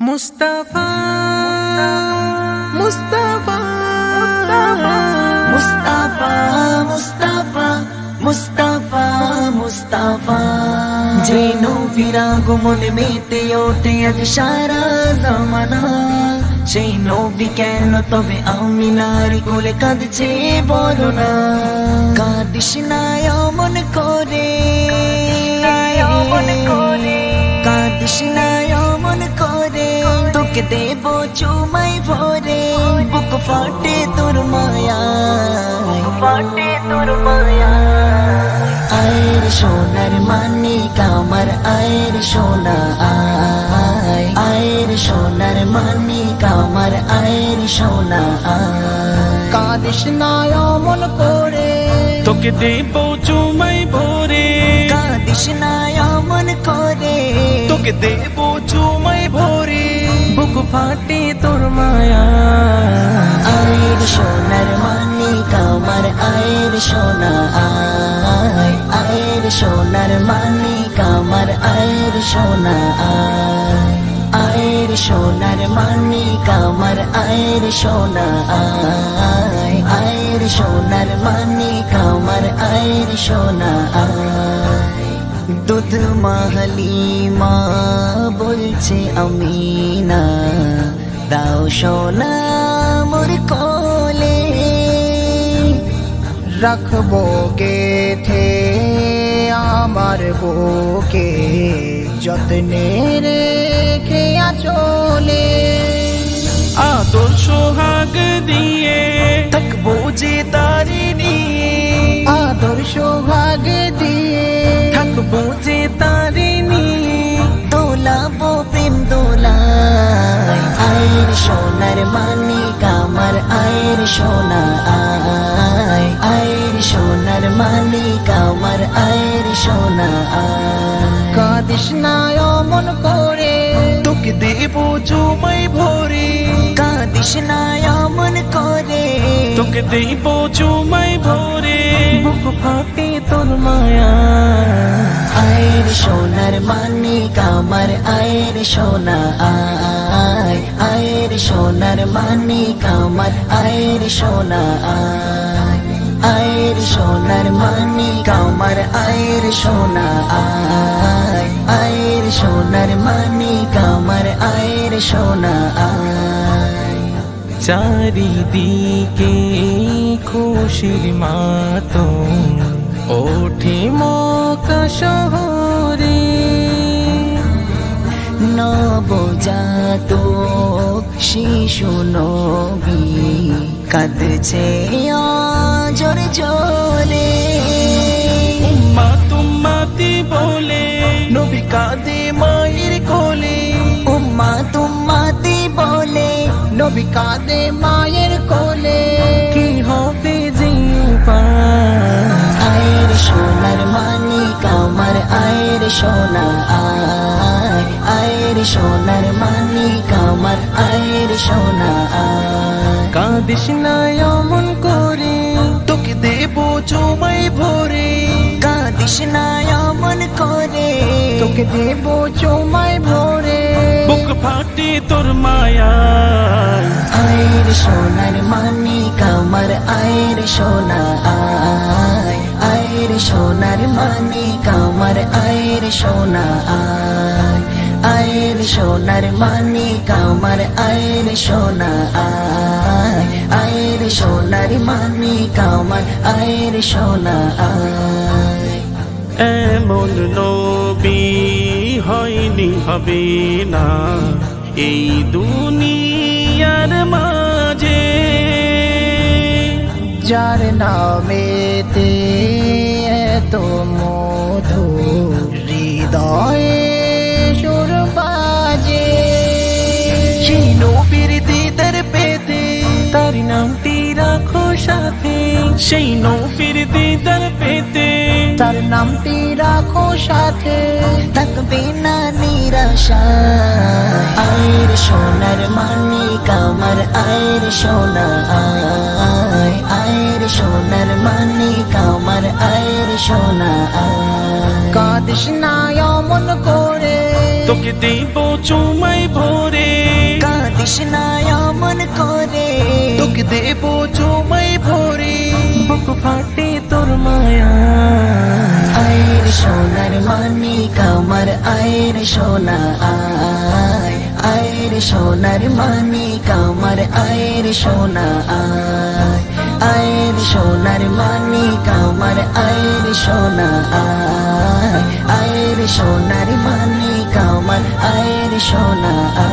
মুস্তাফা মুস্তাফা মুস্তাফা মুস্তাফা মুস্তাফা মুস্তাফা যে নবীর আগমনে মেতে ওঠে আজ সারা জামানা সেই নবী কেন তবে আমিনার কোলে কাঁদছে বলো না কাঁদিস না অমন করে কাঁদিস না অমন করে তোকে দেব চুমাই ভরে বুক ফাটে তোর মায়া আয়ের সোনার মানিক আমার আয়ের সোনা আয় আয়ের সোনার মানিক আমার আয়ের সোনা আয় কাঁদিস না অমন করে তোকে দেব চুমাই ভরে কাঁদিস না অমন করে তোকে দেব চুমাই ভরে বুক ফাটে তোর মায়া আয়ের সোনার মানিক আমার আয়ের সোনা আয় আয়ের সোনার মানিক আমার আয়ের সোনা আয় আয়ের সোনার মানিক আমার আয়ের সোনা আয় আয়ের সোনার মানিক আমার আয়ের সোনা আয় দুধ মাহলি মা বলছে আমিনা দাও সোনা মোর কোলে রাখবো গেথে আমার বুকে যত্নে রেখে আচলে আদর সোহাগ দিয়ে থাকবো যে তারিণী আদর সোহাগ দিয়ে থাকবো যে তারিণী দোলাবো প্রেম দোলায় আয়ের সোনার মানিক আমার আয়ের সোনা আয় আয়ের সোনার মানিক আমার আয়ের সোনা আয় কাঁদিস না অমন করে তোকে দেব চুমাই ভরে কাঁদিস না অমন করে তোকে দেব চুমাই ভরে বুক ফাটে তোর মায়া আয়ের সোনার মানিক আমার আয়ের সোনা আয় আয়ের সোনার মানিক আমার আয়ের সোনা আয় আয়ের সোনার মানিক আমার আয়ের সোনা আয় আয়ের সোনার মানিক আমার আয়ের সোনা আয় চারিদিকে খুশির মাতম ওঠে মক্কা শহরে নবজাতক শিশু নবী কাঁদছে জোরে জোরে উম্মা তুম্মাতি বলে নবী কাঁদে মায়ের কোলে উম্মা তুম্মাতি বলে নবী কাঁদে মায়ের কোলে কি হবে যে উপায় আয়ের সোনার মানিক আমার আয়ের সোনা আয় আয়ের সোনার মানিক আমার আয়ের সোনা আয় কাঁদিস না অমন করে তোকে দেব চুমাই ভরে কাঁদিস না অমন করে তোকে দেব চৌমায় ভরে বুক ফাটে তোর মায়া আয়ের সোনার মানিক আমার আয়ের সোনা আয় আয়ের সোনার মানিক আমার আয়ের সোনা আয় আয়ের সোনার মানিক আমার আয়ের সোনা আয় আয়ের সোনার মানিক আমার আয়ের সোনা আয় এমন নবী হয়নি হবে না এই দুনিয়ার মাঝে যার নামেতে এত মধু হৃদয়ে সুর বাজে সেই নবীর দিদার পেতে তার নামটি রাখো সাথে সেই নবীর দিদার পেতে তার নামটি রাখো সাথে থাকবে না নিরাশা আয়ের সোনার মানিক আমার আয়ের সোনা আয় আয়ের সোনার মানিক আমার আয়ের সোনা কাঁদিস না অমন করে তোকে দেব চুমাই ভরে দেব চুমাই ভরে বুক ফাটে তোর মায়া আয়ের সোনার মানিক আমার আয়ের সোনা আয় আয়ের সোনার মানিক আমার আয়ের সোনা আয় আয়ের সোনার মানিক আমার আয়ের সোনা আয় আয়ের সোনার মানিক আমার আয়ের সোনা আয়